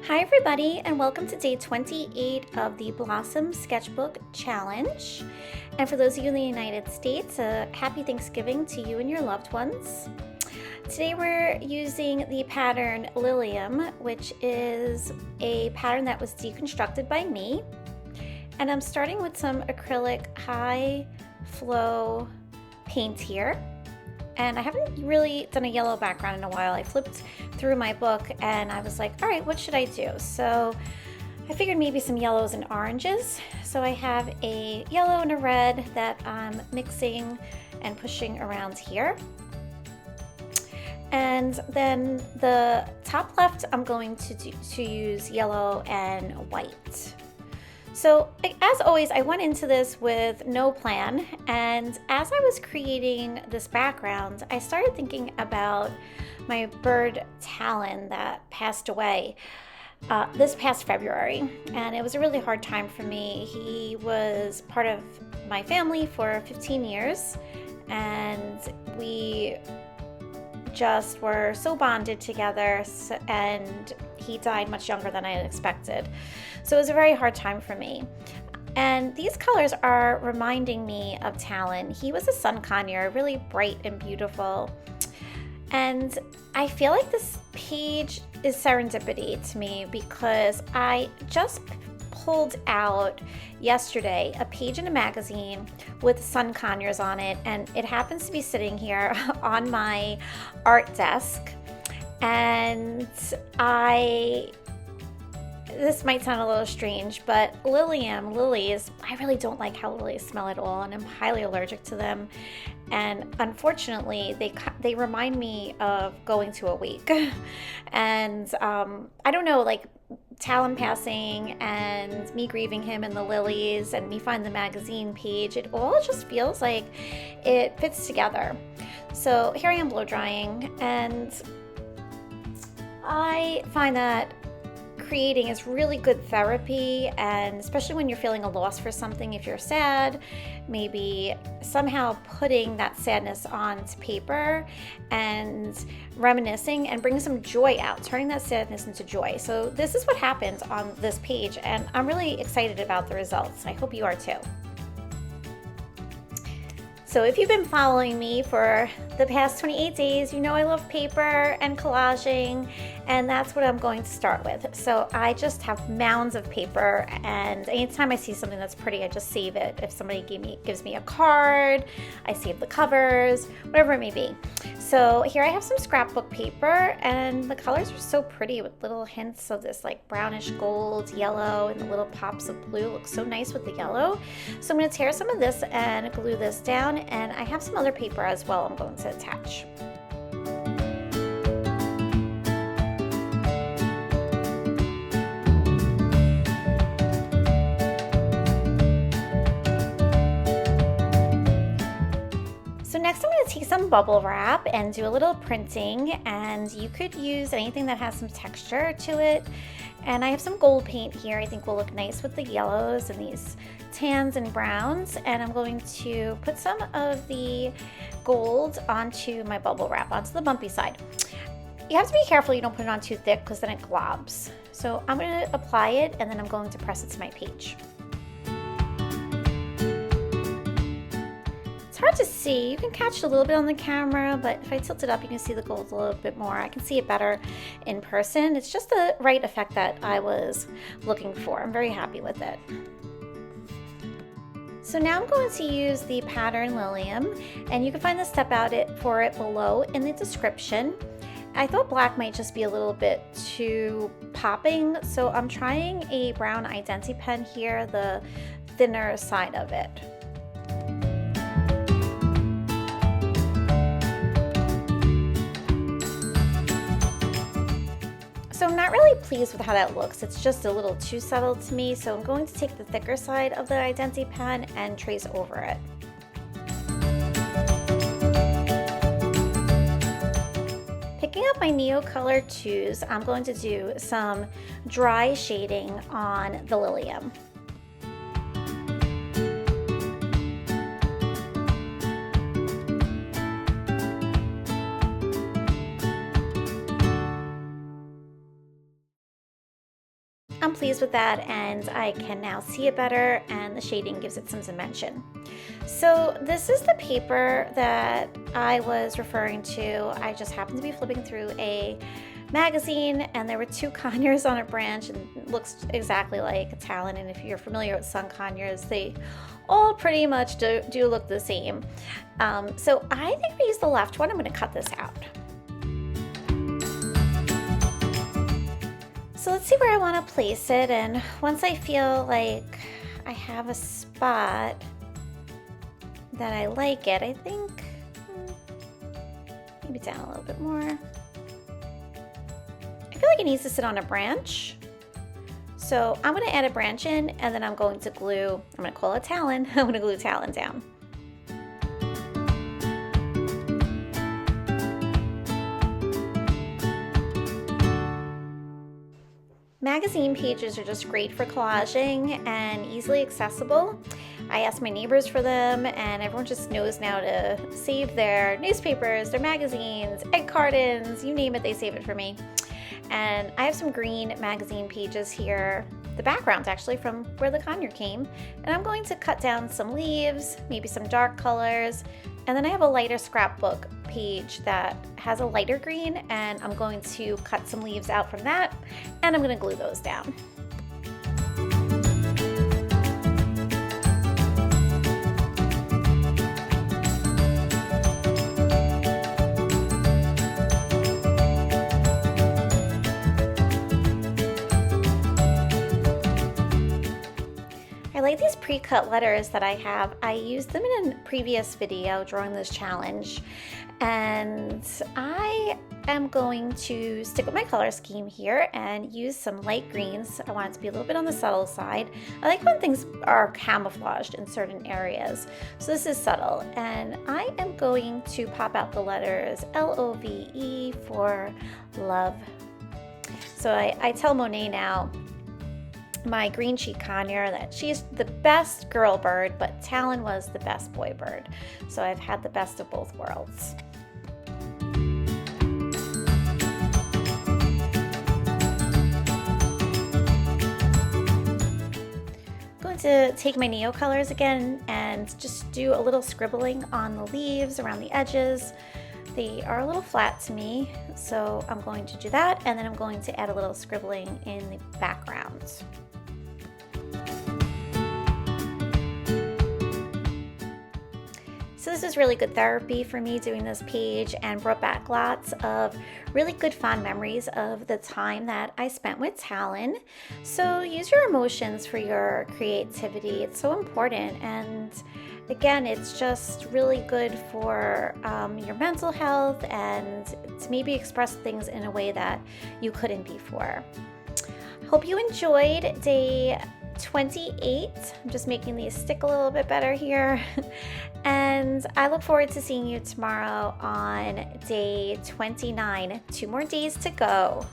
Hi everybody, and welcome to day 28 of the Blossom Sketchbook Challenge. And for those of you in the United States, a happy Thanksgiving to you and your loved ones. Today we're using the pattern Lillium, which is a pattern that was deconstructed by me. And I'm starting with some acrylic high flow paint here. And I haven't really done a yellow background in a while. I flipped through my book and I was like, all right, what should I do? So I figured maybe some yellows and oranges. So I have a yellow and a red that I'm mixing and pushing around here. And then the top left, I'm going to use yellow and white. So as always, I went into this with no plan, and as I was creating this background, I started thinking about my bird Talon that passed away this past February, and it was a really hard time for me. He was part of my family for 15 years, and we just were so bonded together, and he died much younger than I had expected. So it was a very hard time for me. And these colors are reminding me of Talon. He was a sun conure, really bright and beautiful. And I feel like this page is serendipity to me because I just pulled out yesterday a page in a magazine with sun conures on it, and it happens to be sitting here on my art desk. And this might sound a little strange, but lilies, I really don't like how lilies smell at all, and I'm highly allergic to them. And unfortunately, they remind me of going to a wake. And I don't know, like Talon passing and me grieving him and the lilies and me finding the magazine page, it all just feels like it fits together. So here I am blow drying, and I find that creating is really good therapy, and especially when you're feeling a loss for something, if you're sad, maybe somehow putting that sadness onto paper and reminiscing and bringing some joy out, turning that sadness into joy. So this is what happened on this page, and I'm really excited about the results. I hope you are too. So if you've been following me for the past 28 days, you know I love paper and collaging, and that's what I'm going to start with. So I just have mounds of paper, and anytime I see something that's pretty, I just save it. If somebody gives me a card, I save the covers, whatever it may be. So here I have some scrapbook paper, and the colors are so pretty with little hints of this like brownish gold, yellow, and the little pops of blue. Looks so nice with the yellow. So I'm going to tear some of this and glue this down, and I have some other paper as well I'm going to attach. So next I'm going to take some bubble wrap and do a little printing, and you could use anything that has some texture to it. And I have some gold paint here I think will look nice with the yellows and these tans and browns, and I'm going to put some of the gold onto my bubble wrap, onto the bumpy side. You have to be careful you don't put it on too thick because then it globs. So I'm going to apply it, and then I'm going to press it to my page. It's hard to see. You can catch it a little bit on the camera, but if I tilt it up, you can see the gold a little bit more. I can see it better in person. It's just the right effect that I was looking for. I'm very happy with it. So now I'm going to use the pattern Lillium, and you can find the step out for it below in the description. I thought black might just be a little bit too popping, so I'm trying a brown Identi pen here, the thinner side of it. So I'm not really pleased with how that looks. It's just a little too subtle to me. So I'm going to take the thicker side of the Identi pen and trace over it. Picking up my Neocolor 2s, I'm going to do some dry shading on the Lillium. I'm pleased with that, and I can now see it better, and the shading gives it some dimension. So this is the paper that I was referring to. I just happened to be flipping through a magazine, and there were two conures on a branch, and it looks exactly like a talon. And if you're familiar with sun conures, they all pretty much do look the same. So I think we use the left one. I'm going to cut this out. So let's see where I want to place it, and once I feel like I have a spot that I like it, I think maybe down a little bit more. I feel like it needs to sit on a branch. So I'm going to add a branch in, and then I'm going to glue, I'm going to call it talon, I'm going to glue talon down. Magazine pages are just great for collaging and easily accessible. I asked my neighbors for them, and everyone just knows now to save their newspapers, their magazines, egg cartons, you name it, they save it for me. And I have some green magazine pages here, the background actually from where the conure came, and I'm going to cut down some leaves, maybe some dark colors, and then I have a lighter scrapbook page that has a lighter green, and I'm going to cut some leaves out from that, and I'm going to glue those down. I like these pre-cut letters that I have. I used them in a previous video drawing this challenge, and I am going to stick with my color scheme here and use some light greens. I want it to be a little bit on the subtle side. I like when things are camouflaged in certain areas. So this is subtle, and I am going to pop out the letters L-O-V-E for love. So I tell Monet now, my green cheek conure, that she's the best girl bird, but Talon was the best boy bird. So I've had the best of both worlds. I'm going to take my Neo colors again and just do a little scribbling on the leaves around the edges. They are a little flat to me, so I'm going to do that, and then I'm going to add a little scribbling in the background. So this is really good therapy for me, doing this page, and brought back lots of really good fond memories of the time that I spent with Talon. So use your emotions for your creativity. It's so important, and again, it's just really good for your mental health and to maybe express things in a way that you couldn't before. Hope you enjoyed day 28. I'm just making these stick a little bit better here. And I look forward to seeing you tomorrow on day 29. 2 more days to go.